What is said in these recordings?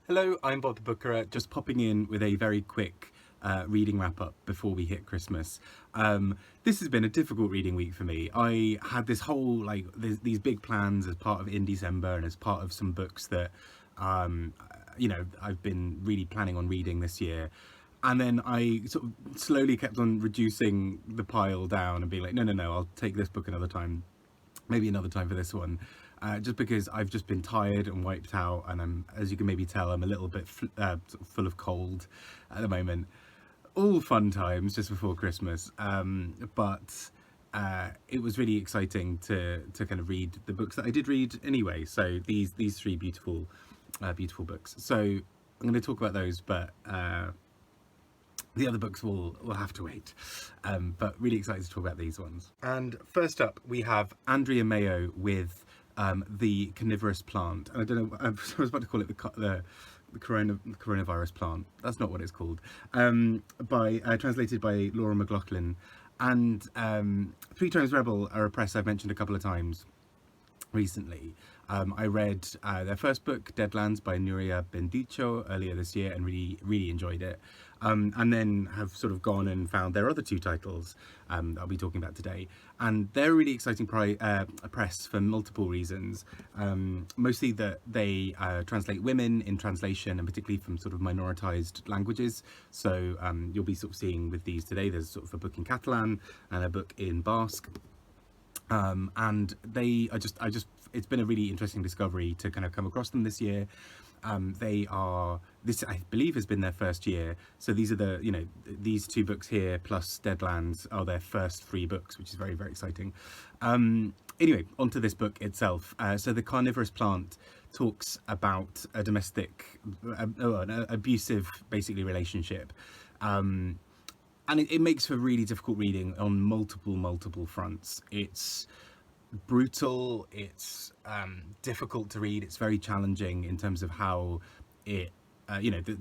Hello, I'm Bob the Booker, just popping in with a very quick reading wrap up before we hit Christmas. This has been a difficult reading week for me. I had this whole, these big plans as part of In December and as part of some books that, I've been really planning on reading this year. And then I sort of slowly kept on reducing the pile down and being like, no, I'll take this book another time, maybe another time for this one. Just because I've just been tired and wiped out, and as you can maybe tell, I'm a little bit full of cold at the moment. All fun times just before Christmas, but it was really exciting to kind of read the books that I did read anyway. So these three beautiful books. So I'm going to talk about those, but the other books will have to wait, but really excited to talk about these ones. And first up, we have Andrea Mayo with the Carnivorous plant. And I don't know, I was about to call it the coronavirus plant. That's not what it's called. Translated by Laura McGloughlin. And Three Times Rebel are a press I've mentioned a couple of times recently. I read their first book, Deadlands by Nuria Bendicho, earlier this year and really enjoyed it. And then have sort of gone and found their other two titles that I'll be talking about today. And they're a really exciting press for multiple reasons. Mostly that they translate women in translation, and particularly from sort of minoritized languages. So you'll be sort of seeing with these today, there's sort of a book in Catalan and a book in Basque. And it's been a really interesting discovery to kind of come across them this year. This I believe has been their first year. So these are these two books here plus Deadlands are their first three books, which is very, very exciting. Anyway, onto this book itself. So the Carnivorous plant talks about a domestic, an abusive, basically, relationship. And it makes for really difficult reading on multiple fronts. It's brutal, it's difficult to read, it's very challenging in terms of how it,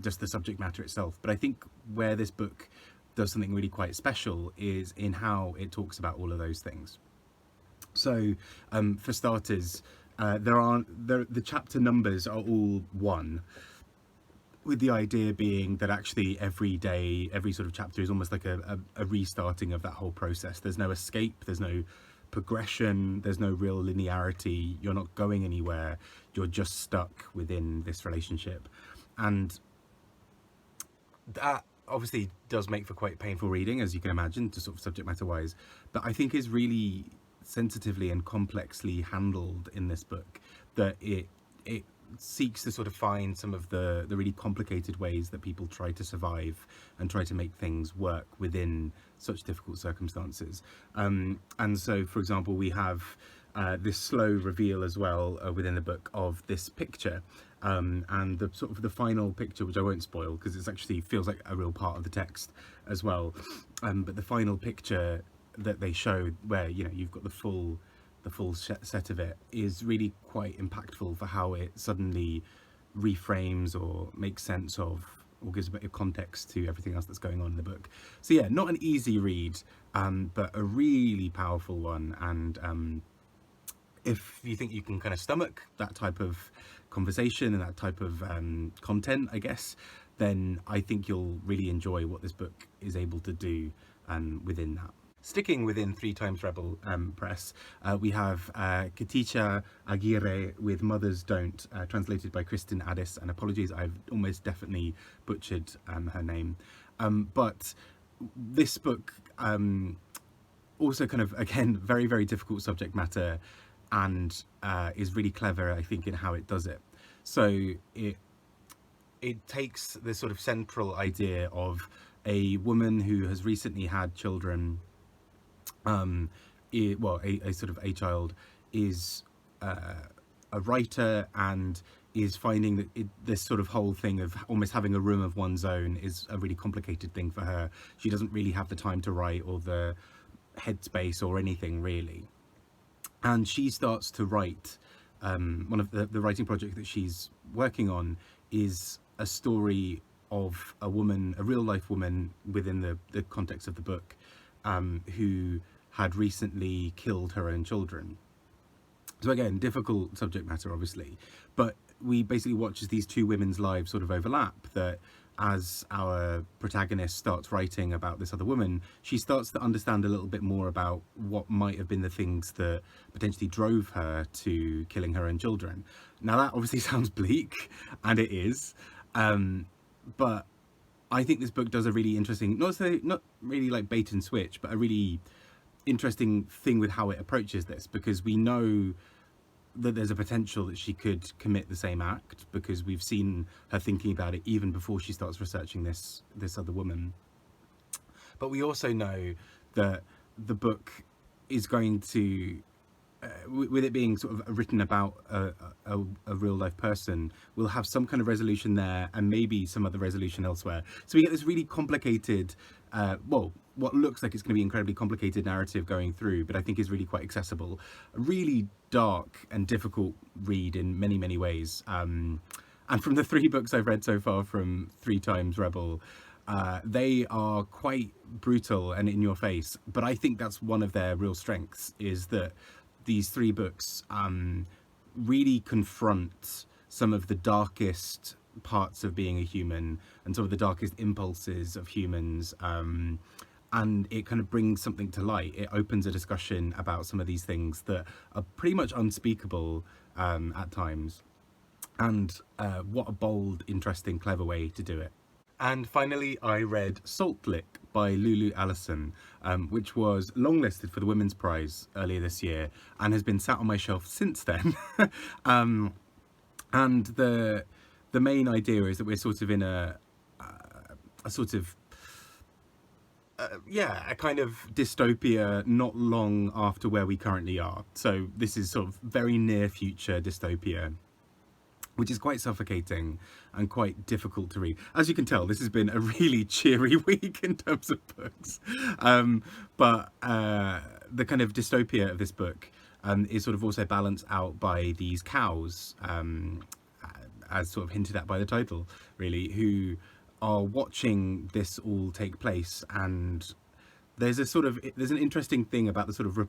just the subject matter itself. But I think where this book does something really quite special is in how it talks about all of those things. So for starters, the chapter numbers are all one, with the idea being that actually every day, every sort of chapter is almost like a restarting of that whole process. There's no escape, there's no progression, there's no real linearity, you're not going anywhere, you're just stuck within this relationship. And that obviously does make for quite painful reading, as you can imagine, to sort of subject matter wise, but I think is really sensitively and complexly handled in this book, that it seeks to sort of find some of the really complicated ways that people try to survive and try to make things work within such difficult circumstances. And so, for example, we have this slow reveal as well within the book of this picture, and the sort of the final picture, which I won't spoil because it actually feels like a real part of the text as well. But the final picture that they show, where you've got the full set of it, is really quite impactful for how it suddenly reframes or makes sense of, or gives a bit of context to everything else that's going on in the book. So yeah, not an easy read, but a really powerful one. And if you think you can kind of stomach that type of conversation and that type of content, I guess, then I think you'll really enjoy what this book is able to do within that. Sticking within Three Times Rebel press, we have Katixa Agirre with Mothers Don't, translated by Kristin, Addis, and apologies, I've almost definitely butchered her name. But this book also kind of, again, very, very difficult subject matter, and is really clever, I think, in how it does it. So it takes this sort of central idea of a woman who has recently had children. A sort of a child is a writer, and is finding that this sort of whole thing of almost having a room of one's own is a really complicated thing for her. She doesn't really have the time to write or the headspace or anything really. And she starts to write, one of the writing project that she's working on is a story of a woman, a real life woman within the context of the book, who had recently killed her own children. So again, difficult subject matter, obviously, but we basically watch as these two women's lives sort of overlap. That as our protagonist starts writing about this other woman, she starts to understand a little bit more about what might have been the things that potentially drove her to killing her own children. Now that obviously sounds bleak, and it is, but I think this book does a really interesting, not really like bait and switch, but a really interesting thing with how it approaches this, because we know that there's a potential that she could commit the same act, because we've seen her thinking about it even before she starts researching this other woman. But we also know that the book is going to, with it being sort of written about a real life person, we'll have some kind of resolution there and maybe some other resolution elsewhere. So we get this really complicated, well, what looks like it's going to be incredibly complicated narrative going through, but I think is really quite accessible. A really dark and difficult read in many, many ways. And from the 3 books I've read so far from 3 Times Rebel, they are quite brutal and in your face, but I think that's one of their real strengths, is that these 3 books really confront some of the darkest parts of being a human and some of the darkest impulses of humans, and it kind of brings something to light. It opens a discussion about some of these things that are pretty much unspeakable at times, and what a bold, interesting, clever way to do it. And finally, I read Salt Lick by Lulu, Allison, which was longlisted for the Women's Prize earlier this year and has been sat on my shelf since then. And the main idea is that we're sort of in a sort of a kind of dystopia not long after where we currently are. So this is sort of very near future dystopia, which is quite suffocating and quite difficult to read. As you can tell, this has been a really cheery week in terms of books. But the kind of dystopia of this book is sort of also balanced out by these cows, as sort of hinted at by the title, really, who are watching this all take place. And there's an interesting thing about the sort of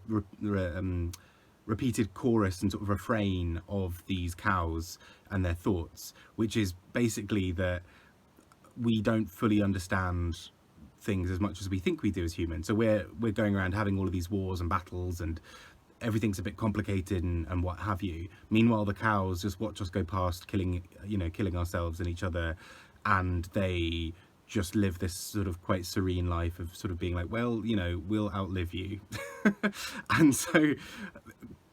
repeated chorus and sort of refrain of these cows and their thoughts, which is basically that we don't fully understand things as much as we think we do as humans. So we're going around having all of these wars and battles, and everything's a bit complicated and what have you. Meanwhile, the cows just watch us go past, killing ourselves and each other, and they just live this sort of quite serene life of sort of being like, well, we'll outlive you. And so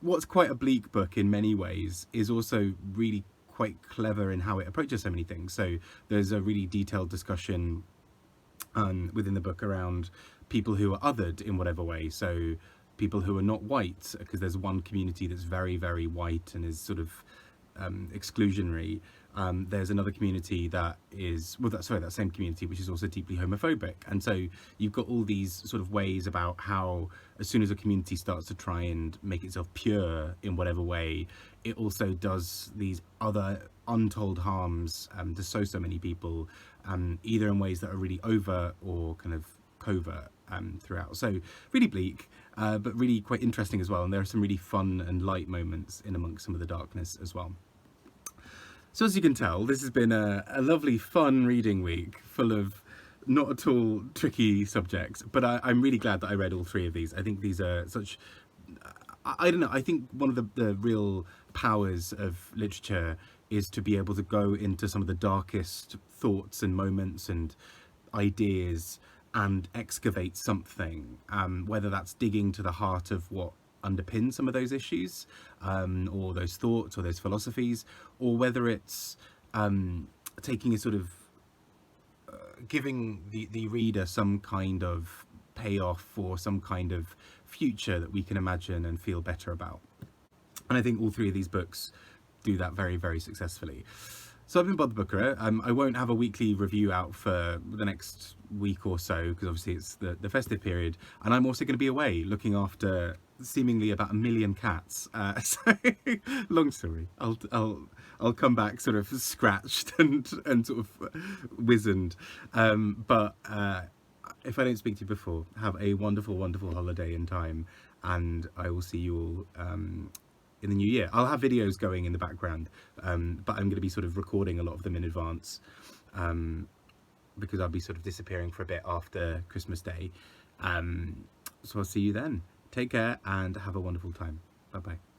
what's quite a bleak book in many ways is also really quite clever in how it approaches so many things. So there's a really detailed discussion within the book around people who are othered in whatever way. So people who are not white, because there's one community that's very, very white and is sort of exclusionary. There's another community that is, that same community, which is also deeply homophobic. And so you've got all these sort of ways about how, as soon as a community starts to try and make itself pure in whatever way, it also does these other untold harms to so many people, either in ways that are really overt or kind of covert throughout. So really bleak, but really quite interesting as well. And there are some really fun and light moments in amongst some of the darkness as well. So as you can tell, this has been a lovely, fun reading week full of not at all tricky subjects, but I'm really glad that I read all 3 of these. I think these are such, I don't know, I think one of the real powers of literature is to be able to go into some of the darkest thoughts and moments and ideas and excavate something, whether that's digging to the heart of what underpin some of those issues, or those thoughts or those philosophies, or whether it's taking a sort of giving the reader some kind of payoff or some kind of future that we can imagine and feel better about. And I think all 3 of these books do that very, very successfully. So I've been Bob the Booker. I won't have a weekly review out for the next week or so, because obviously it's the festive period, and I'm also going to be away looking after seemingly about 1 million cats. So long story. I'll come back sort of scratched and sort of wizened. But if I don't speak to you before, have a wonderful, wonderful holiday in time, and I will see you all in the new year. I'll have videos going in the background, but I'm going to be sort of recording a lot of them in advance, because I'll be sort of disappearing for a bit after Christmas Day. So I'll see you then. Take care and have a wonderful time. Bye bye.